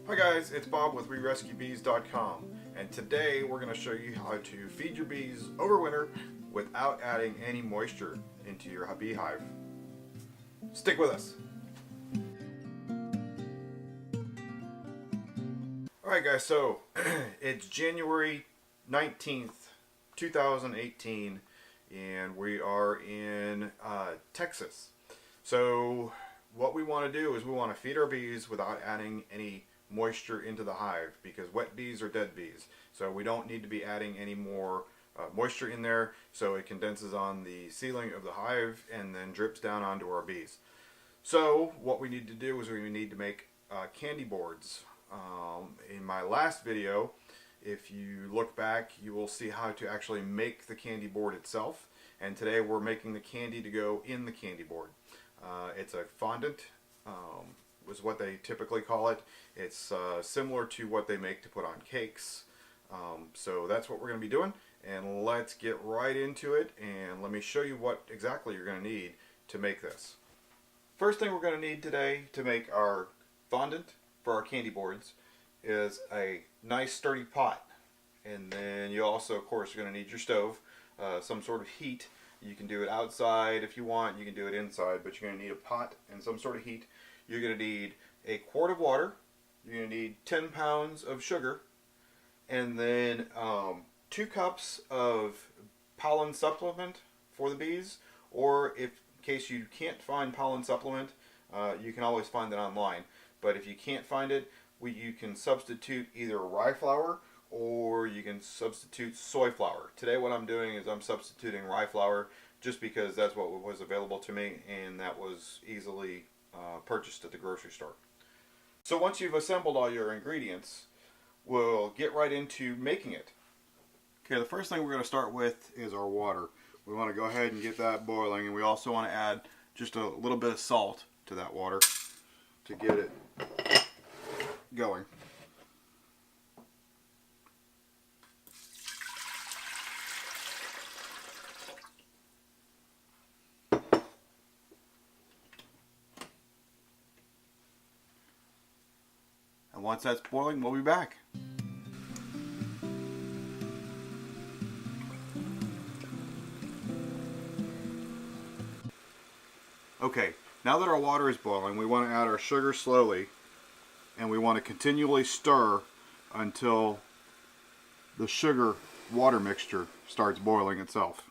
Hi guys, it's Bob with WeRescueBees.com, and today we're going to show you how to feed your bees over winter without adding any moisture into your beehive. Stick with us. Alright guys, so it's January 19th, 2018, and we are in Texas. So what we want to do is we want to feed our bees without adding any moisture into the hive, because wet bees are dead bees. So we don't need to be adding any more moisture in there, so it condenses on the ceiling of the hive and then drips down onto our bees. So what we need to do is we need to make candy boards. In my last video, if you look back, you will see how to actually make the candy board itself, and today we're making the candy to go in the candy board. It's a fondant, is what they typically call it. It's similar to what they make to put on cakes. So that's what we're going to be doing, and let's get right into it, and let me show you what exactly you're going to need to make this. First thing we're going to need today to make our fondant for our candy boards is a nice sturdy pot, and then you also of course are going to need your stove, some sort of heat. You can do it outside if you want, you can do it inside, but you're going to need a pot and some sort of heat. You're going to need a quart of water, you're going to need 10 pounds of sugar, and then 2 cups of pollen supplement for the bees, or if in case you can't find pollen supplement, you can always find it online. But if you can't find it, you can substitute either rye flour or you can substitute soy flour. Today what I'm doing is I'm substituting rye flour just because that's what was available to me, and that was easily purchased at the grocery store. So once you've assembled all your ingredients, we'll get right into making it. Okay, the first thing we're going to start with is our water. We want to go ahead and get that boiling, and we also want to add just a little bit of salt to that water to get it going. And once that's boiling, we'll be back. Okay, now that our water is boiling, we want to add our sugar slowly, and we want to continually stir until the sugar water mixture starts boiling itself.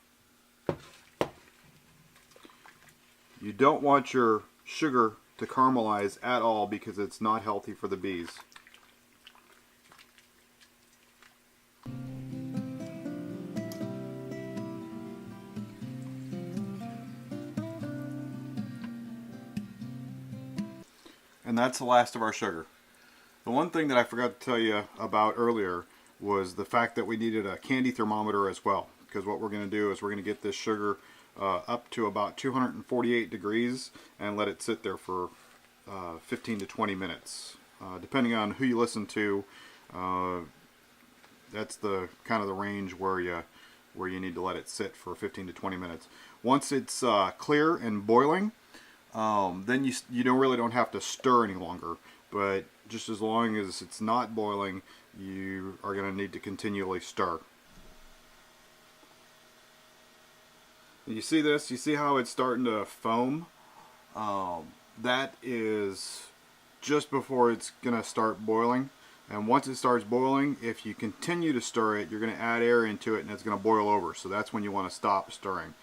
You don't want your sugar to caramelize at all because it's not healthy for the bees. And that's the last of our sugar. The one thing that I forgot to tell you about earlier was the fact that we needed a candy thermometer as well, because what we're going to do is we're going to get this sugar up to about 248 degrees and let it sit there for 15 to 20 minutes. Depending on who you listen to, that's the kind of the range where you need to let it sit for 15 to 20 minutes. Once it's clear and boiling, then you really don't have to stir any longer, but just as long as it's not boiling, you are going to need to continually stir. You see this? You see how it's starting to foam? That is just before it's going to start boiling. And once it starts boiling, if you continue to stir it, you're going to add air into it and it's going to boil over. So that's when you want to stop stirring.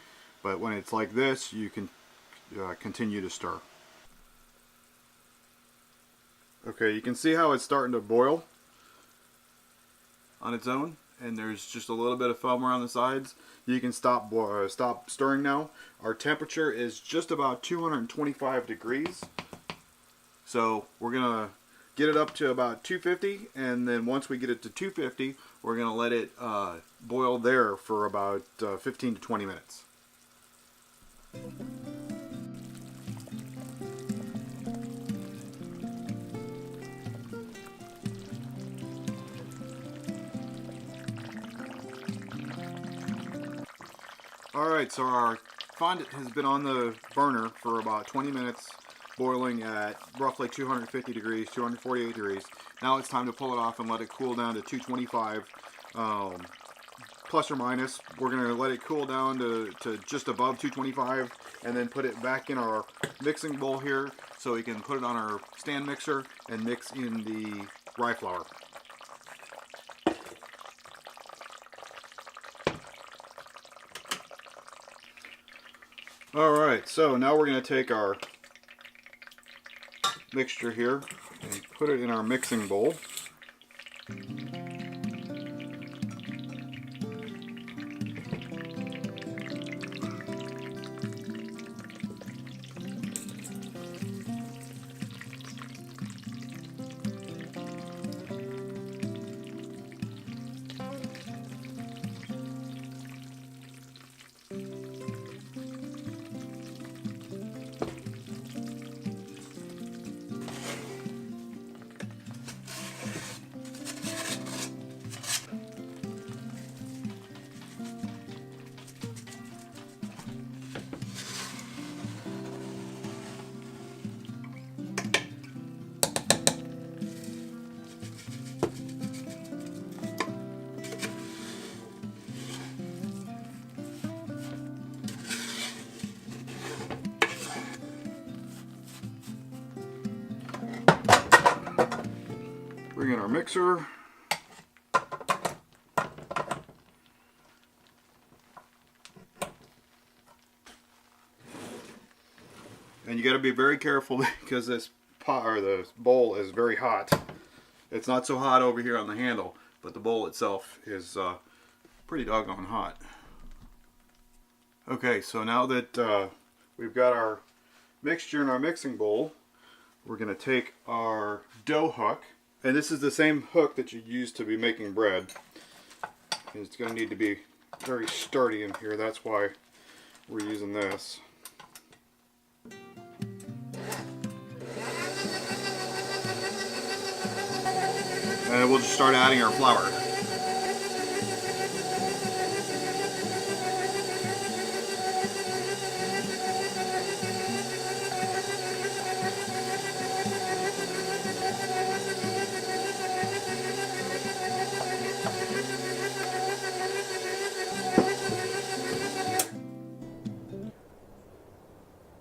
But when it's like this, you can continue to stir. Okay, you can see how it's starting to boil on its own, and there's just a little bit of foam around the sides. You can stop stirring now. Our temperature is just about 225 degrees. So we're going to get it up to about 250, and then once we get it to 250, we're going to let it boil there for about 15 to 20 minutes. Alright, so our fondant has been on the burner for about 20 minutes. boiling at roughly 250 degrees, 248 degrees. Now it's time to pull it off and let it cool down to 225, plus or minus. We're going to let it cool down to just above 225 and then put it back in our mixing bowl here so we can put it on our stand mixer and mix in the rye flour. Alright, so now we're going to take our mixture here and put it in our mixing bowl. Bring in our mixer. And you got to be very careful because this pot or the bowl is very hot. It's not so hot over here on the handle, but the bowl itself is pretty doggone hot. Okay, so now that we've got our mixture in our mixing bowl, we're going to take our dough hook. And this is the same hook that you use to be making bread. And it's going to need to be very sturdy in here. That's why we're using this. And we'll just start adding our flour.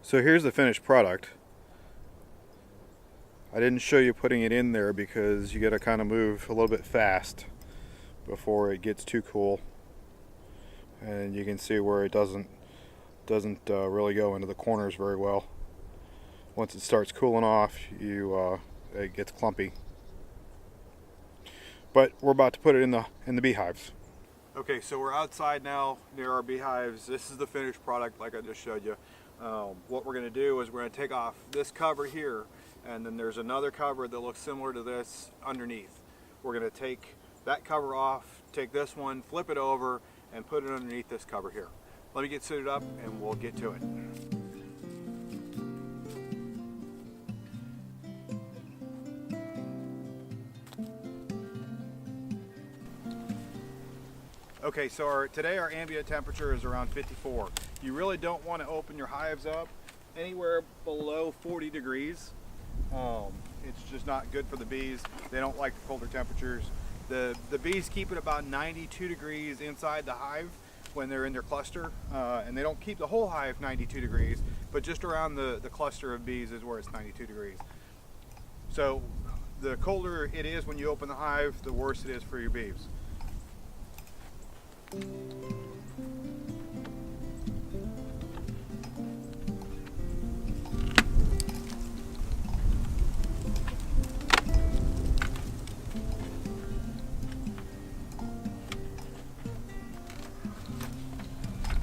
So here's the finished product. I didn't show you putting it in there because you got to kind of move a little bit fast before it gets too cool, and you can see where it doesn't really go into the corners very well. Once it starts cooling off, it gets clumpy. But we're about to put it in the beehives. Okay, so we're outside now near our beehives. This is the finished product, like I just showed you. What we're going to do is we're going to take off this cover here, and then there's another cover that looks similar to this underneath. We're going to take that cover off, take this one, flip it over, and put it underneath this cover here. Let me get suited up and we'll get to it. Okay, so today our ambient temperature is around 54. You really don't want to open your hives up anywhere below 40 degrees. It's just not good for the bees. They don't like the colder temperatures. The bees keep it about 92 degrees inside the hive when they're in their cluster, and they don't keep the whole hive 92 degrees, but just around the cluster of bees is where it's 92 degrees. So the colder it is when you open the hive, the worse it is for your bees.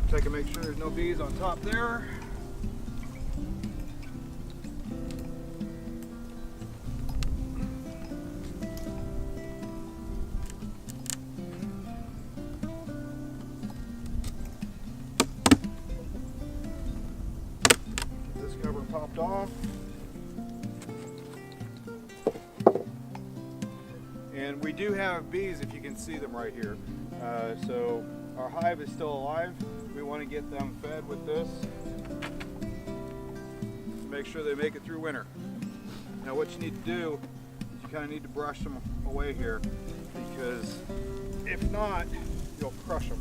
Check and make sure there's no bees on top there. This cover popped off. And we do have bees, if you can see them right here. So our hive is still alive. We want to get them fed with this. make sure they make it through winter. Now what you need to do is you kind of need to brush them away here, because if not, you'll crush them.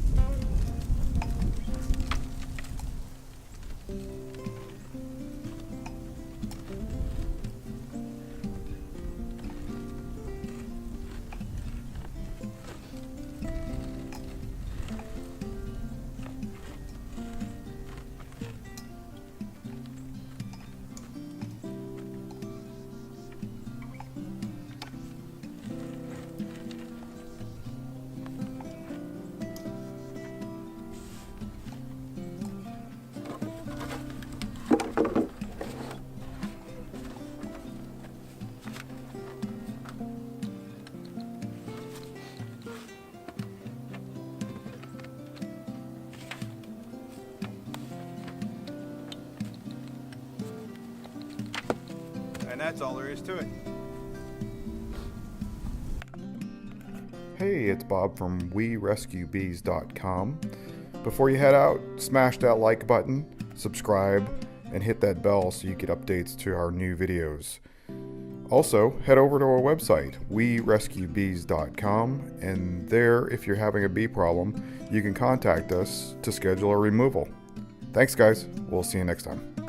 And that's all there is to it. Hey, it's Bob from WeRescueBees.com. Before you head out, smash that like button, subscribe, and hit that bell so you get updates to our new videos. Also, head over to our website, WeRescueBees.com, and there, if you're having a bee problem, you can contact us to schedule a removal. Thanks, guys. We'll see you next time.